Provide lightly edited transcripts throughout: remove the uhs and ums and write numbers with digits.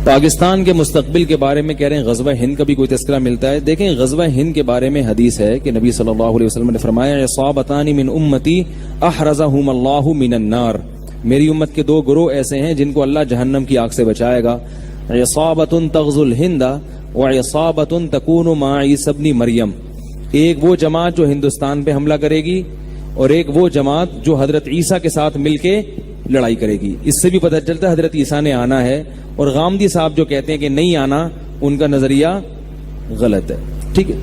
پاکستان کے مستقبل کے بارے میں کہہ رہے ہیں غزوہ ہند کا بھی کوئی تذکرہ ملتا ہے. دیکھیں غزوہ ہند کے بارے میں حدیث ہے کہ نبی صلی اللہ علیہ وسلم نے فرمایا عصابتان من امتی احرزہم اللہ من النار. میری امت کے دو گروہ ایسے ہیں جن کو اللہ جہنم کی آگ سے بچائے گا. عصابۃ تغزو الہند وعصابۃ تکون مع عیسی ابن مریم. ایک وہ جماعت جو ہندوستان پہ حملہ کرے گی اور ایک وہ جماعت جو حضرت عیسیٰ کے ساتھ مل کے لڑائی کرے گی. اس سے بھی پتہ چلتا ہے حضرت عیسیٰ نے آنا ہے, اور غامدی صاحب جو کہتے ہیں کہ نہیں آنا, ان کا نظریہ غلط ہے. ٹھیک ہے.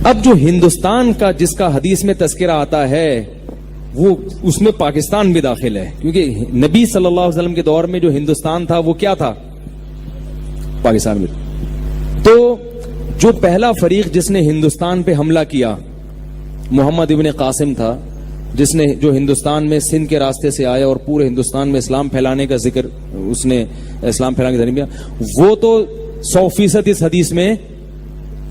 اب جو ہندوستان کا جس کا حدیث میں تذکرہ آتا ہے وہ اس میں پاکستان بھی داخل ہے, کیونکہ نبی صلی اللہ علیہ وسلم کے دور میں جو ہندوستان تھا وہ کیا تھا؟ پاکستان میں. تو جو پہلا فریق جس نے ہندوستان پہ حملہ کیا محمد ابن قاسم تھا, جس نے جو ہندوستان میں سندھ کے راستے سے آیا اور پورے ہندوستان میں اسلام پھیلانے کا ذکر, اس نے اسلام پھیلانے کا ذریعہ, وہ تو 100% اس حدیث میں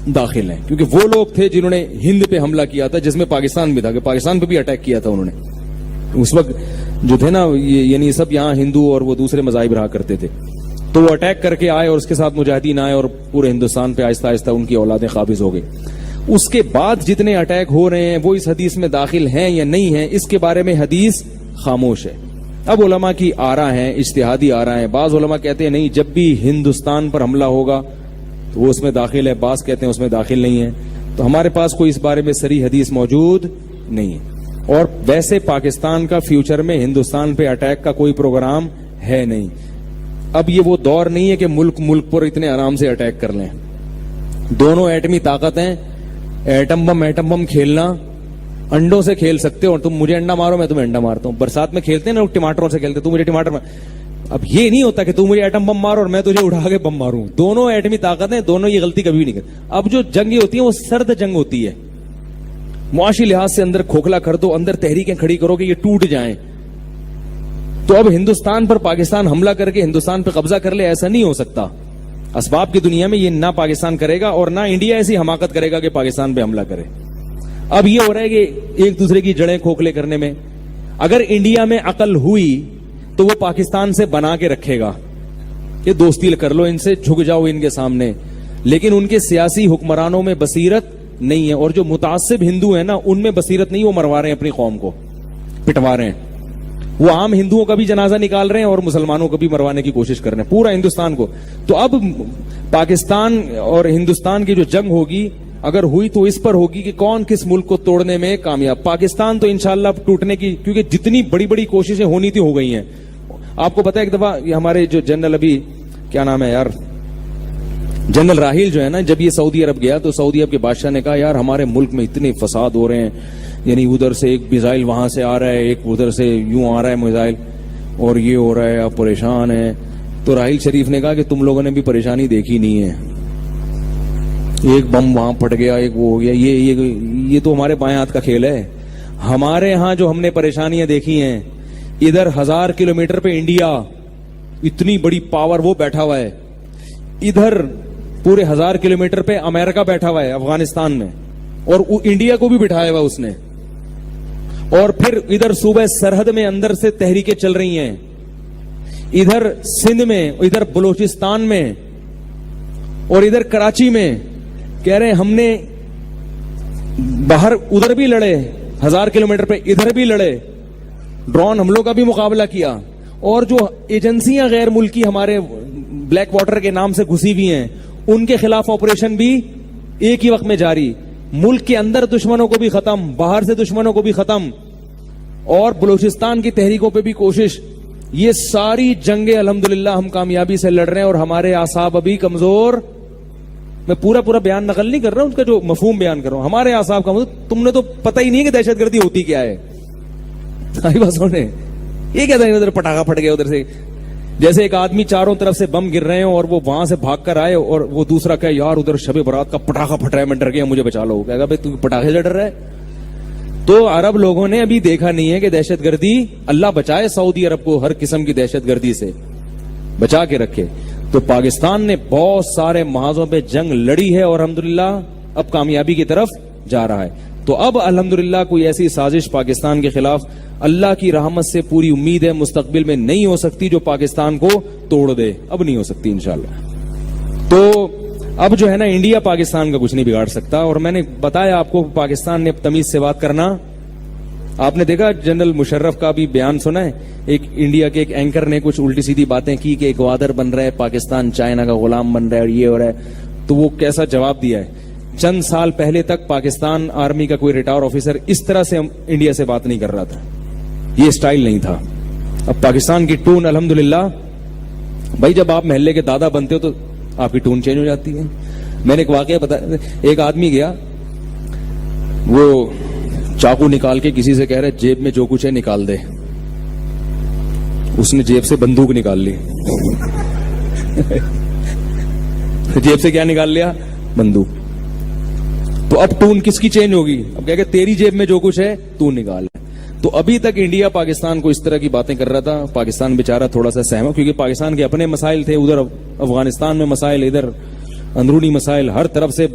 داخل ہیں, کیونکہ وہ لوگ تھے جنہوں نے ہند پہ حملہ کیا تھا, جس میں پاکستان بھی تھا, کہ پاکستان پہ بھی اٹیک کیا تھا انہوں نے. اس وقت جو تھے نا, یعنی سب یہاں ہندو اور وہ دوسرے مذاہب رہا کرتے تھے, تو وہ اٹیک کر کے آئے اور اس کے ساتھ مجاہدین آئے اور پورے ہندوستان پہ آہستہ آہستہ ان کی اولادیں قابض ہو گئی. اس کے بعد جتنے اٹیک ہو رہے ہیں وہ اس حدیث میں داخل ہیں یا نہیں ہیں, اس کے بارے میں حدیث خاموش ہے. اب علماء کی آراء ہیں, اجتہادی آراء ہیں. بعض علماء کہتے ہیں نہیں, جب بھی ہندوستان پر حملہ ہوگا تو وہ اس میں داخل ہے, بعض کہتے ہیں اس میں داخل نہیں ہے. تو ہمارے پاس کوئی اس بارے میں صریح حدیث موجود نہیں ہے. اور ویسے پاکستان کا فیوچر میں ہندوستان پہ اٹیک کا کوئی پروگرام ہے نہیں. اب یہ وہ دور نہیں ہے کہ ملک پر اتنے آرام سے اٹیک کر لیں. دونوں ایٹمی طاقت ہیں, ایٹم بم کھیلنا, انڈوں سے کھیل سکتے ہو, تم مجھے انڈا مارو میں تمہیں انڈا مارتا ہوں. برسات میں کھیلتے ہیں نا, ٹماٹروں سے کھیلتے, تم مجھے ٹماٹر مار. اب یہ نہیں ہوتا کہ تم مجھے ایٹم بم مارو اور میں تجھے اٹھا کے بم ماروں. دونوں ایٹمی طاقت ہیں, دونوں یہ غلطی کبھی نہیں کرتے. اب جو جنگیں ہوتی ہیں وہ سرد جنگ ہوتی ہے, معاشی لحاظ سے اندر کھوکھلا کر دو, اندر تحریکیں کھڑی کرو کہ یہ ٹوٹ جائیں. تو اب ہندوستان پر پاکستان حملہ کر کے ہندوستان پہ قبضہ کر لے, ایسا نہیں ہو سکتا. اسباب کی دنیا میں یہ نہ پاکستان کرے گا اور نہ انڈیا ایسی حماقت کرے گا کہ پاکستان پہ حملہ کرے. اب یہ ہو رہا ہے کہ ایک دوسرے کی جڑیں کھوکھلے کرنے میں. اگر انڈیا میں عقل ہوئی تو وہ پاکستان سے بنا کے رکھے گا کہ دوستی کر لو ان سے, جھک جاؤ ان کے سامنے. لیکن ان کے سیاسی حکمرانوں میں بصیرت نہیں ہے, اور جو متعصب ہندو ہیں نا ان میں بصیرت نہیں, وہ مروا رہے ہیں اپنی قوم کو, پٹوا رہے ہیں. وہ عام ہندوؤں کا بھی جنازہ نکال رہے ہیں اور مسلمانوں کو بھی مروانے کی کوشش کر رہے ہیں, پورا ہندوستان کو. تو اب پاکستان اور ہندوستان کی جو جنگ ہوگی اگر ہوئی تو اس پر ہوگی کہ کون کس ملک کو توڑنے میں کامیاب. پاکستان تو انشاءاللہ ٹوٹنے کی, کیونکہ جتنی بڑی بڑی کوششیں ہونی تھی ہو گئی ہیں. آپ کو پتا ہے ایک دفعہ یہ ہمارے جو جنرل, ابھی کیا نام ہے یار, جنرل راحیل جو ہے نا, جب یہ سعودی عرب گیا تو سعودی عرب کے بادشاہ نے کہا یار ہمارے ملک میں اتنے فساد ہو رہے ہیں, یعنی ادھر سے ایک میزائل وہاں سے آ رہا ہے, ایک ادھر سے یوں آ رہا ہے میزائل, اور یہ ہو رہا ہے, آپ پریشان ہیں. تو راحیل شریف نے کہا کہ تم لوگوں نے بھی پریشانی دیکھی نہیں ہے, ایک بم وہاں پھٹ گیا, ایک وہ ہو گیا, یہ تو ہمارے بائیں ہاتھ کا کھیل ہے. ہمارے ہاں جو ہم نے پریشانیاں دیکھی ہیں, ادھر 1000 کلومیٹر پہ انڈیا, اتنی بڑی پاور وہ بیٹھا ہوا ہے, ادھر پورے 1000 کلومیٹر پہ امریکہ بیٹھا ہوا ہے افغانستان میں, اور انڈیا کو بھی بٹھایا ہوا اس نے. اور پھر ادھر صوبہ سرحد میں اندر سے تحریکیں چل رہی ہیں, ادھر سندھ میں, ادھر بلوچستان میں, اور ادھر کراچی میں. کہہ رہے ہیں ہم نے باہر ادھر بھی لڑے 1000 کلومیٹر پہ, ادھر بھی لڑے, ڈرون حملوں کا بھی مقابلہ کیا. اور جو ایجنسیاں غیر ملکی ہمارے بلیک واٹر کے نام سے گھسی ہوئی ہیں, ان کے خلاف آپریشن بھی ایک ہی وقت میں جاری. ملک کے اندر دشمنوں کو بھی ختم, باہر سے دشمنوں کو بھی ختم, اور بلوچستان کی تحریکوں پہ بھی کوشش. یہ ساری جنگیں الحمدللہ ہم کامیابی سے لڑ رہے ہیں, اور ہمارے اعصاب ابھی کمزور. میں پورا بیان نقل نہیں کر رہا ہوں, ان کا جو مفہوم بیان کر رہا ہوں. ہمارے اعصاب کمزور, تم نے تو پتہ ہی نہیں کہ دہشت گردی ہوتی کیا ہے. یہ کہتا ہے ادھر پٹاخہ پھٹ گیا, ادھر سے جیسے ایک آدمی چاروں طرف سے بم گر رہے ہیں اور وہ وہاں سے بھاگ کر آئے, اور وہ دوسرا کہے یار ادھر شب برات کا پٹاخہ پھٹ رہا ہے, میں ڈر گیا, مجھے بچا لو. کہے گا بھائی تو پٹاخے سے ڈر رہا ہے. تو عرب لوگوں نے ابھی دیکھا نہیں ہے کہ دہشت گردی, اللہ بچائے سعودی عرب کو ہر قسم کی دہشت گردی سے بچا کے رکھے. تو پاکستان نے بہت سارے محاذوں پہ جنگ لڑی ہے, اور الحمدللہ اب کامیابی کی طرف جا رہا ہے. تو اب الحمدللہ کوئی ایسی سازش پاکستان کے خلاف اللہ کی رحمت سے پوری امید ہے مستقبل میں نہیں ہو سکتی جو پاکستان کو توڑ دے، اب نہیں ہو سکتی انشاءاللہ۔ تو اب جو ہے نا انڈیا پاکستان کا کچھ نہیں بگاڑ سکتا، اور میں نے بتایا آپ کو پاکستان نے اب تمیز سے بات کرنا۔ آپ نے دیکھا جنرل مشرف کا بھی بیان سنا ہے، ایک انڈیا کے ایک اینکر نے کچھ الٹی سیدھی باتیں کی کہ ایکوادر بن رہا ہے، پاکستان چائنا کا غلام بن رہا ہے اور یہ ہو رہا ہے، تو وہ کیسا جواب دیا ہے۔ چند سال پہلے تک پاکستان آرمی کا کوئی ریٹائر آفیسر اس طرح سے انڈیا سے بات نہیں کر رہا تھا، یہ اسٹائل نہیں تھا۔ اب پاکستان کی ٹون الحمدللہ، بھائی جب آپ محلے کے دادا بنتے ہو تو آپ کی ٹون چینج ہو جاتی ہے۔ میں نے ایک واقعہ بتایا، ایک آدمی گیا، وہ چاقو نکال کے کسی سے کہہ رہے جیب میں جو کچھ ہے نکال دے، اس نے جیب سے بندوق نکال لی جیب سے کیا نکال لیا؟ بندوق۔ تو اب ٹون کس کی چینج ہوگی؟ اب کہہ کہ تیری جیب میں جو کچھ ہے تو نکال۔ تو ابھی تک انڈیا پاکستان کو اس طرح کی باتیں کر رہا تھا، پاکستان بیچارہ تھوڑا سا سہما، کیونکہ پاکستان کے اپنے مسائل تھے، ادھر افغانستان میں مسائل، ادھر اندرونی مسائل، ہر طرف سے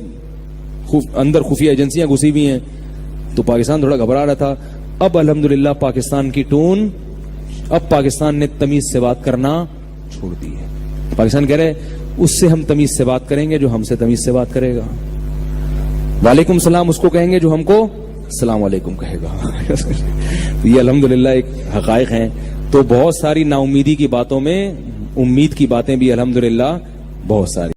اندر خفیہ ایجنسیاں گھسی ہوئی ہیں، تو پاکستان تھوڑا گھبرا رہا تھا۔ اب الحمدللہ پاکستان کی ٹون، اب پاکستان نے تمیز سے بات کرنا چھوڑ دی ہے۔ پاکستان کہہ رہے اس سے ہم تمیز سے بات کریں گے جو ہم سے تمیز سے بات کرے گا، وعلیکم السلام اس کو کہیں گے جو ہم کو السلام علیکم کہے گا یہ الحمدللہ ایک حقائق ہیں۔ تو بہت ساری نا امیدی کی باتوں میں امید کی باتیں بھی الحمدللہ بہت ساری۔